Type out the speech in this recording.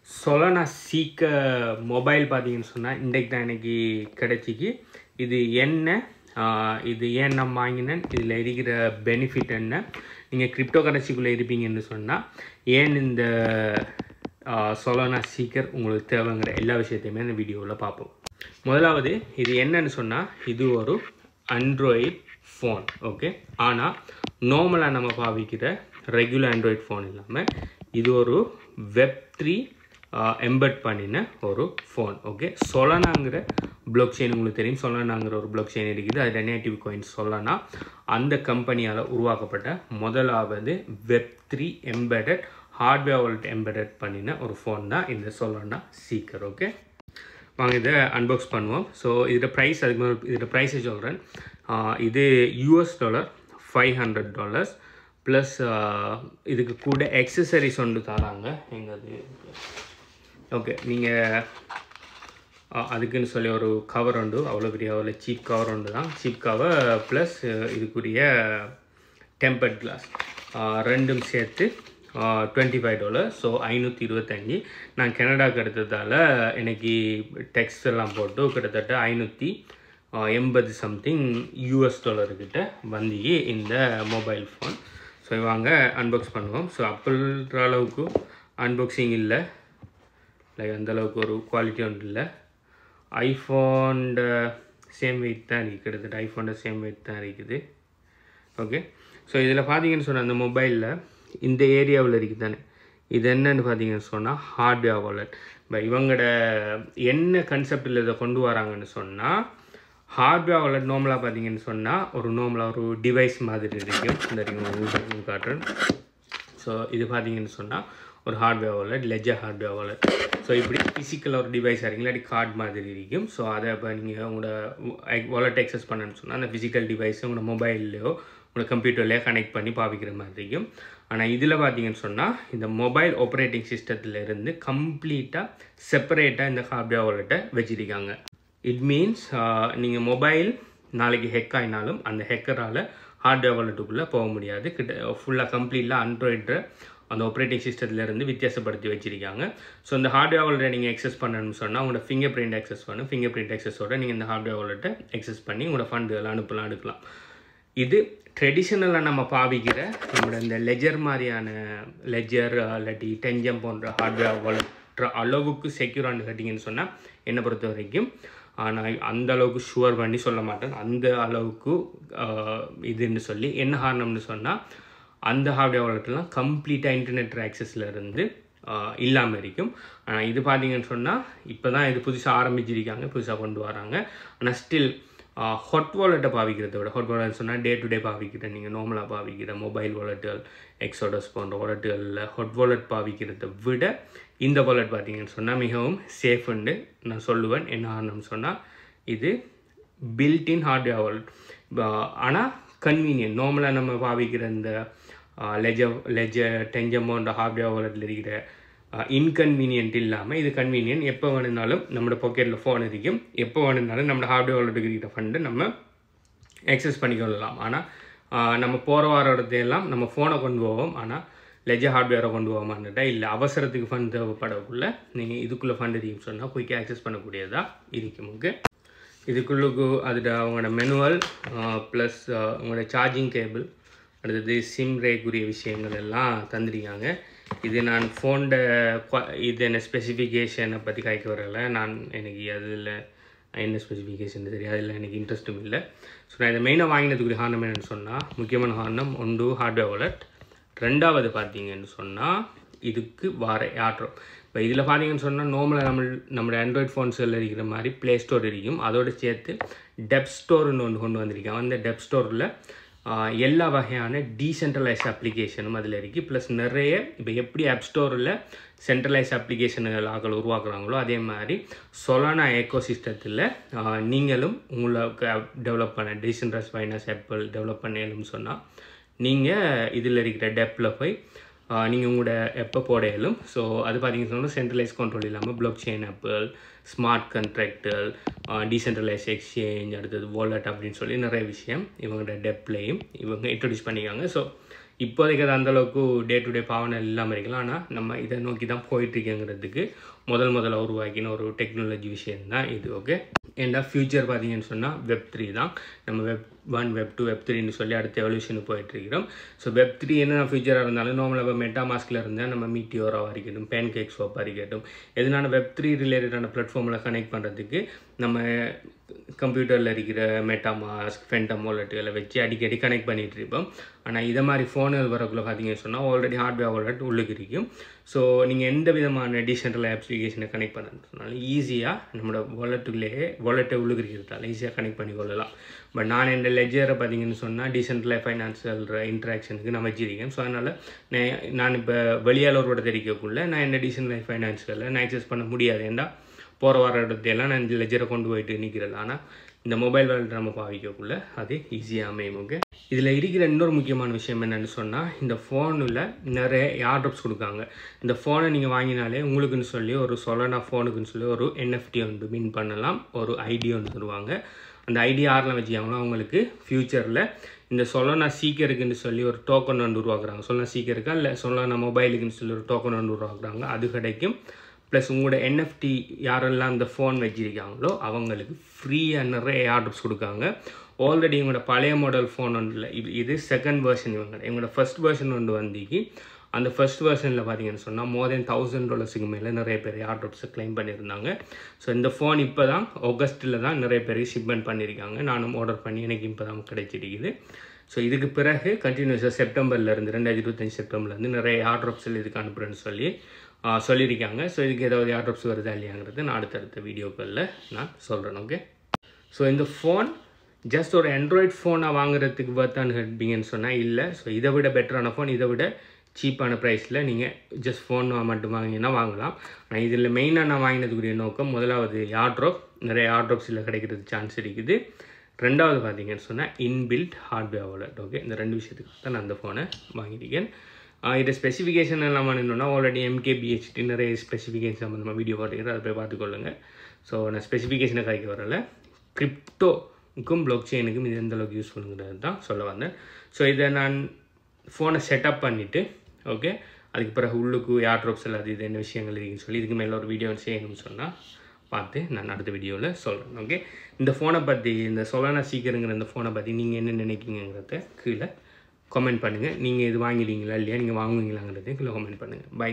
Solana Seeker mobile பார்த்தீங்கன்னு சொன்னா இன்றைக்கு தான் எனக்கு கிடைச்சிக்கு. இது என்ன இது ஏன் நான் வாங்கினேன், இதில் இருக்கிற பெனிஃபிட் என்ன, நீங்கள் கிரிப்டோ கரன்சிக்குள்ளே இருப்பீங்கன்னு சொன்னால் ஏன் இந்த Solana Seeker உங்களுக்கு தேவைங்கிற எல்லா விஷயத்தையுமே இந்த வீடியோவில் பார்ப்போம். முதலாவது இது என்னன்னு சொன்னால் இது ஒரு ஆண்ட்ராய்டு ஃபோன். ஓகே, ஆனால் நார்மலாக நம்ம பாவிக்கிற ரெகுலர் ஆண்ட்ராய்டு ஃபோன் இல்லாமல் இது ஒரு Web3 எம்பெட் பண்ணின ஒரு ஃபோன். ஓகே, சொலனாங்கிற பிளாக் செயின் உங்களுக்கு தெரியும். சொலனாங்கிற ஒரு பிளாக் செயின் இருக்குது. அது நேட்டிவ் காயின்ஸ் சொலனா அந்த கம்பெனியால் உருவாக்கப்பட்ட முதலாவது Web3 embedded hardware wallet embedded பண்ணின ஒரு ஃபோன் தான் இந்த Solana Seeker. ஓகே, வாங்க இதை அன்பாக்ஸ் பண்ணுவோம். ஸோ இதோட ப்ரைஸ், அதுக்கு மேலே இதோட ப்ரைஸை சொல்கிறேன். இது $500 ப்ளஸ் இதுக்கு கூட எக்ஸசரிஸ் ஒன்று தராங்க. எங்கது ஓகே, நீங்கள் அதுக்குன்னு சொல்லி ஒரு கவர் உண்டு, அவ்வளோ பெரிய அவ்வளோ சீப் கவர் உண்டு தான். சீப் கவர் ப்ளஸ் இதுக்குரிய டெம்பர்ட் கிளாஸ் ரெண்டும் சேர்த்து $25. ஸோ $525. நான் கனடாவுக்கு எடுத்ததால் எனக்கு டெக்ஸ்ட் எல்லாம் போட்டு கிட்டத்தட்ட $580 சம்திங் கிட்ட வந்து இந்த மொபைல் ஃபோன். ஸோ வாங்க அன்பாக்ஸ் பண்ணுவோம். ஸோ அப்படின்ற அளவுக்கு அன்பாக்சிங் இல்லை, லைக் அந்தளவுக்கு ஒரு குவாலிட்டி ஒன்று இல்லை. ஐஃபோனோட சேம் வெயிட் தான் இருக்குது, கிட்டத்தட்ட ஐஃபோனோட சேம் வெயிட் தான் இருக்குது. ஓகே, ஸோ இதில் பார்த்தீங்கன்னு சொன்னால் அந்த மொபைலில் இந்த ஏரியாவில் இருக்குது தானே, இது என்னன்னு பார்த்தீங்கன்னு சொன்னால் ஹார்ட்வேர் வாலெட். இப்போ இவங்களோட என்ன கன்செப்டில் இதை கொண்டு வராங்கன்னு சொன்னால், ஹார்ட்வேர் வாலெட் நார்மலாக பார்த்தீங்கன்னு சொன்னால் ஒரு நார்மலாக ஒரு டிவைஸ் மாதிரி இருக்கும். இந்த காட்டுறேன். ஸோ இது பார்த்தீங்கன்னு சொன்னால் ஒரு hardware wallet, ledger hardware wallet. So இப்படி ஃபிசிக்கல் ஒரு டிவைஸாக இருக்கும், இல்லாட்டி கார்டு மாதிரி இருக்கும். ஸோ அதை இப்போ நீங்கள் உங்களோட வாலெட் எக்ஸஸ் பண்ணணும்னு சொன்னால் அந்த ஃபிசிக்கல் டிவைஸை உங்களோட மொபைல்லையோ உங்களோட கம்ப்யூட்டர்லேயோ கனெக்ட் பண்ணி பாவிக்கிற மாதிரி இருக்கும். ஆனால் இதில் பார்த்தீங்கன்னு சொன்னால் இந்த மொபைல் ஆப்ரேட்டிங் சிஸ்டத்துலேருந்து கம்ப்ளீட்டாக செப்பரேட்டாக இந்த ஹார்ட்வேர் வாலெட்டை வச்சுருக்காங்க. இட் மீன்ஸ் நீங்கள் மொபைல் நாளைக்கு ஹெக் ஆகினாலும் அந்த ஹெக்கரால் ஹார்ட்வேர் வாலெட்டுக்குள்ளே போக முடியாது. ஃபுல்லாக கம்ப்ளீட்டாக ஆண்ட்ராய்டு அந்த ஆப்ரேட்டிங் சிஸ்டத்துலேருந்து வித்தியாசப்படுத்தி வச்சுருக்காங்க. ஸோ இந்த ஹார்ட்வேர் வாலெட்டை நீங்கள் எக்ஸஸ் பண்ணணும்னு சொன்னால் உங்களோட ஃபிங்கர் பிரிண்ட் எக்ஸஸ் பண்ணணும். ஃபிங்கர் பிரிண்ட் எக்ஸஸோட நீங்கள் இந்த ஹார்ட்வேர் வாலெட்டை எக்ஸஸ் பண்ணி உங்களோட ஃபண்டுகள் எடுக்கலாம். இது ட்ரெடிஷ்னலாக நம்ம பாவிக்கிற நம்மளோட இந்த லெஜர் மாதிரியான லெஜர் இல்லாட்டி டெஞ்சம் போன்ற ஹார்ட்வேர் வாலெட் அளவுக்கு செக்யூரானு கேட்டிங்கன்னு சொன்னால் என்னை பொறுத்த வரைக்கும் ஆனால் அந்த அளவுக்கு ஷுவர் பண்ணி சொல்ல மாட்டேன். அந்த அளவுக்கு இதுன்னு சொல்லி என்ன காரணம்னு சொன்னால் அந்த ஹார்ட்வேர் வாலெட்லாம் கம்ப்ளீட்டாக இன்டர்நெட் ஆக்சஸில் இருந்து இல்லாமல் இருக்கும். ஆனால் இது பார்த்தீங்கன்னு சொன்னால் இப்போ தான் இது புதுசாக ஆரம்பிச்சிருக்காங்க, புதுசாக கொண்டு வராங்க. ஆனால் ஸ்டில் ஹாட் வாலெட்டை பாவிக்கிறத விட, ஹாட் வாலெட் சொன்னால் டே டு டே பாவிக்கிற நீங்கள் நார்மலாக பாவிக்கிற மொபைல் வாலெட்டுகள், எக்ஸோடஸ் போன்ற வாலெட்டுகளில் ஹாட் வாலெட் பாவிக்கிறத விட இந்த வாலெட் பார்த்தீங்கன்னு சொன்னால் மிகவும் சேஃப்ண்டு நான் சொல்லுவேன். என்ன காரணம்னு சொன்னால் இது பில்டின் ஹார்ட்வேர் வாலெட். ஆனால் கன்வீனியன்ட். நார்மலாக நம்ம பாவிக்கிற இந்த லெஜர் டெஞ்சமோன்ற ஹார்ட்வேர் வாலெட்டில் இருக்கிற இன்கன்வீனியன்ட் இல்லாமல் இது கன்வீனியன்ட். எப்போ வேணுனாலும் நம்மளோட பாக்கெட்டில் ஃபோன் இருக்கும், எப்போ வேணுனாலும் நம்மளோட ஹார்ட்வேர் வாலெட்டுக்கு இருக்கிற ஃபண்டு நம்ம எக்ஸஸ் பண்ணிக்கொள்ளலாம். ஆனால் நம்ம போகிற வர இடத்தையெல்லாம் நம்ம ஃபோனை கொண்டு போவோம், ஆனால் லெஜர் ஹார்ட்வேரை கொண்டு போவோமான்னுட்டா இல்லை. அவசரத்துக்கு ஃபண்ட் தேவைப்படக்குள்ளே நீங்கள் இதுக்குள்ளே ஃபண்ட் இருக்குன்னு சொன்னால் போய்க்கு ஆக்சஸ் பண்ணக்கூடியதாக இருக்கும். ஓகே, இதுக்குள்ளுக்கு அதில் அவங்களோட மெனுவல் ப்ளஸ் உங்களோட சார்ஜிங் கேபிள், அடுத்தது சிம் ரேக்குரிய விஷயங்கள் எல்லாம் தந்துருக்காங்க. இது நான் ஃபோனோட இது என்ன ஸ்பெசிஃபிகேஷனை பற்றி காய்க்க வரலை. எனக்கு அதில் என்ன ஸ்பெசிஃபிகேஷன் தெரியாது, அதில் எனக்கு இன்ட்ரெஸ்ட்டும் இல்லை. ஸோ நான் இதை மெயினாக வாங்கினதுக்குரிய காரணம் என்னென்னு சொன்னால், முக்கியமான காரணம் ஒன்று ஹார்ட்வேர் வாலெட், ரெண்டாவது பார்த்தீங்கன்னு சொன்னால் இதுக்கு வர ஆட்ரோம். இப்போ இதில் பார்த்தீங்கன்னு சொன்னால் நார்மலாக நம்மளோட ஆண்ட்ராய்ட் ஃபோன்ஸில் இருக்கிற மாதிரி ப்ளே ஸ்டோர் இருக்கும், அதோடு சேர்த்து டெப் ஸ்டோர்னு ஒன்று கொண்டு வந்திருக்காங்க. அந்த டெப் ஸ்டோரில் எல்லா வகையான டீசென்ட்ரலைஸ் அப்ளிகேஷனும் அதில் இருக்குது. ப்ளஸ் நிறைய இப்போ எப்படி ஆப் ஸ்டோரில் சென்ட்ரலைஸ் அப்ளிகேஷன்கள் ஆக்கள் உருவாக்குறாங்களோ அதே மாதிரி Solana எக்கோசிஸ்டத்தில் நீங்களும் உங்களுக்கு டெவலப் பண்ண டீசென்ட்ரலைஸ் ஃபைனான்ஸ் ஆப்பிள் டெவலப் பண்ணணும்னு சொன்னால் நீங்கள் இதில் இருக்கிற டெப்பில் போய் நீங்கள் உங்களோட எப்போ போடையிலும். ஸோ அது பார்த்தீங்கன்னு சொன்னால் சென்ட்ரலைஸ் கண்ட்ரோல் இல்லாமல் block chain apple, smart contractor, decentralise exchange, அடுத்தது வாலெட் அப்படின்னு சொல்லி நிறைய விஷயம் இவங்களோட டெப்லையும் இவங்க இன்ட்ரடியூஸ் பண்ணிக்காங்க. ஸோ இப்போதைக்கு அது அந்தளவுக்கு டே டு டே பாவனை இல்லாமல் இருக்கலாம். ஆனால் நம்ம இதை நோக்கி தான் போயிட்டுருக்கேங்கிறதுக்கு முதல்ல உருவாக்கின ஒரு டெக்னாலஜி விஷயம்தான் இது. ஓகே, ஏன்னா ஃப்யூச்சர் பார்த்தீங்கன்னு சொன்னால் Web3 தான். நம்ம Web1 Web2 Web3ன்னு சொல்லி அடுத்த எவல்யூஷனுக்கு போயிட்டுருக்கிறோம். ஸோ Web3 என்ன ஃபியூச்சராக இருந்தாலும் நார்மலாக மெட்டாமாஸ்கில் இருந்தால் நம்ம மீட்டியோராக இருக்கட்டும், பேன்கேக் ஸ்வாப்பாக இருக்கட்டும், எதனால Web3 ரிலேட்டடான பிளாட்ஃபார்மில் கனெக்ட் பண்ணுறதுக்கு நம்ம கம்ப்யூட்டரில் இருக்கிற மெட்டாமாஸ்க் ஃபென்டம் வாலெட்டுகளை வச்சு அடிக்கடி கனெக்ட் பண்ணிகிட்டு இருப்போம். ஆனால் இதை மாதிரி ஃபோனில் வரக்குள்ள பார்த்தீங்கன்னு சொன்னால் ஆல்ரெடி ஹார்ட்வேர் வாலெட் உள்ளுக்கு இருக்கும். ஸோ நீங்கள் எந்த விதமான டீசென்ட்ரல் அப்ளிகேஷனை கனெக்ட் பண்ணுறதுனாலும் ஈஸியாக நம்மளோட வாலெட்டை உள்ளுக்கு இருக்கிறதால ஈஸியாக கனெக்ட் பண்ணி கொள்ளலாம். பட் நான் இந்த லெஜரை பார்த்தீங்கன்னு சொன்னால் டீசென்ட்ரல் ஃபைனான்சியல் இன்ட்ராக்ஷனுக்கு நான் வச்சிருக்கேன். ஸோ அதனால் நான் இப்போ வெளியாளரோட தெரிவிக்கக்குள்ள நான் என்ன டீசென்ட்ரல் ஃபைனான்சியலை நான் ஆக்சஸ் பண்ண முடியாது. ஏன்னா போகிற வர இடத்தையெல்லாம் நான் இந்த லெஜரை கொண்டு போயிட்டு நிற்கிறது. ஆனால் இந்த மொபைல் வாலெட் நம்ம பாவிக்கக்குள்ள அது ஈஸியாக அமையும். ஓகே, இதில் இருக்கிற இன்னொரு முக்கியமான விஷயம் என்னென்னு சொன்னால் இந்த ஃபோனில் நிறைய ஏர்ட்ராப்ஸ் கொடுக்காங்க. இந்த ஃபோனை நீங்கள் வாங்கினாலே உங்களுக்குன்னு சொல்லி ஒரு சொலனா ஃபோனுக்குன்னு சொல்லி ஒரு NFT ஒன்று வின் பண்ணலாம், ஒரு ஐடி ஒன்று தருவாங்க. அந்த ஐடி யாரெல்லாம் வச்சுக்காங்களோ அவங்களுக்கு ஃப்யூச்சரில் இந்த சொலனா சீக்கருக்குன்னு சொல்லி ஒரு டோக்கன் ஒன்று உருவாக்குறாங்க. சொலனா சீக்கருக்கா இல்லை சொலனா மொபைலுக்குன்னு சொல்லி ஒரு டோக்கன் ஒன்று உருவாக்குறாங்க, அது கிடைக்கும். ப்ளஸ் உங்களோட NFT யாரெல்லாம் இந்த ஃபோன் வச்சுருக்காங்களோ அவங்களுக்கு ஃப்ரீயாக நிறைய ஏர்ட்ராப்ஸ் கொடுக்காங்க. ஆல்ரெடி இவங்களோட பழைய மாடல் ஃபோன் ஒன்றில் இது செகண்ட் வெர்ஷன், இவங்களோட ஃபர்ஸ்ட் வெர்ஷன் ஒன்று வந்திக்கு. அந்த ஃபர்ஸ்ட் வெர்ஷனில் பார்த்தீங்கன்னு சொன்னால் மோர் தென் $1000 மேலே நிறைய பேர் ஏர்ட்ராப்ஸை கிளைம் பண்ணியிருந்தாங்க. ஸோ இந்த ஃபோன் இப்போ தான் ஆகஸ்ட்டில் தான் நிறைய பேர் ஷிப்மெண்ட் பண்ணியிருக்காங்க. நானும் ஆர்டர் பண்ணி எனக்கு இப்போ தான் கிடைச்சிருக்குது. ஸோ இதுக்கு பிறகு கண்டினியூஸாக செப்டம்பர்லேருந்து 2025 செப்டம்பர்லேருந்து நிறைய ஏர்ட்ராப்ஸில் இதுக்கு அனுப்புகிறேன்னு சொல்லியிருக்காங்க. ஸோ இதுக்கு ஏதாவது ஏர்ட்ராப்ஸ் வருதா இல்லையாங்கிறது நான் அடுத்தடுத்த வீடியோக்களில் நான் சொல்கிறேன். ஓகே, ஸோ இந்த ஃபோன் ஜஸ்ட் ஒரு ஆண்ட்ராய்ட் ஃபோனாக வாங்குறதுக்கு வர்த்தான்னு கேட்பீங்கன்னு சொன்னால் இல்லை. ஸோ இதை விட பெட்டரான ஃபோன், இதை விட சீப்பான ப்ரைஸில் நீங்கள் ஜஸ்ட் ஃபோன் மட்டும் வாங்கினா வாங்கலாம். ஆனால் இதில் மெயினாக நான் வாங்கினதுக்குரிய நோக்கம் முதலாவது ஏர்ட்ராப், நிறைய ஏர்ட்ராப்ஸில் கிடைக்கிறதுக்கு சான்ஸ் இருக்குது. ரெண்டாவது பார்த்தீங்கன்னு சொன்னால் இன்பில்ட் ஹார்ட்வேர் வாலெட். ஓகே, இந்த ரெண்டு விஷயத்துக்கு தான் நான் அந்த ஃபோனை வாங்கியிருக்கேன். இது ஸ்பெசிஃபிகேஷன் எல்லாம் என்னென்னா ஆல்ரெடி MKBHD நிறைய ஸ்பெசிஃபிகேஷன் சம்மந்தமாக வீடியோ பார்த்துக்கிறேன், அதை போய் பார்த்துக்கொள்ளுங்க. ஸோ நான் ஸ்பெசிஃபிகேஷனை கரைக்க வரல, கிரிப்டோக்கும் பிளாக் செயினுக்கும் இது எந்த அளவுக்கு யூஸ் பண்ணுங்கிறது தான் சொல்ல வந்தேன். ஸோ இதை நான் ஃபோனை செட்டப் பண்ணிவிட்டு ஓகே, அதுக்கு பிறகு உள்ளுக்கு ஏர்ட்ராப்ஸ் எல்லாம் இது என்ன விஷயங்கள் இருக்குன்னு சொல்லி இதுக்கு மேலே ஒரு வீடியோ செய்யணும்னு சொன்னால் பார்த்து நான் அடுத்த வீடியோவில் சொல்கிறேன். ஓகே, இந்த ஃபோனை பற்றி, இந்த சொலனா சீக்கிரங்கிற இந்த ஃபோனை பற்றி நீங்கள் என்ன நினைக்கிங்கிறத கீழே கமெண்ட் பண்ணுங்கள். நீங்கள் இது வாங்கிடுவீங்களா இல்லையா, நீங்கள் வாங்குவீங்களாங்கிறதையும் கீழே கமெண்ட் பண்ணுங்கள். பை.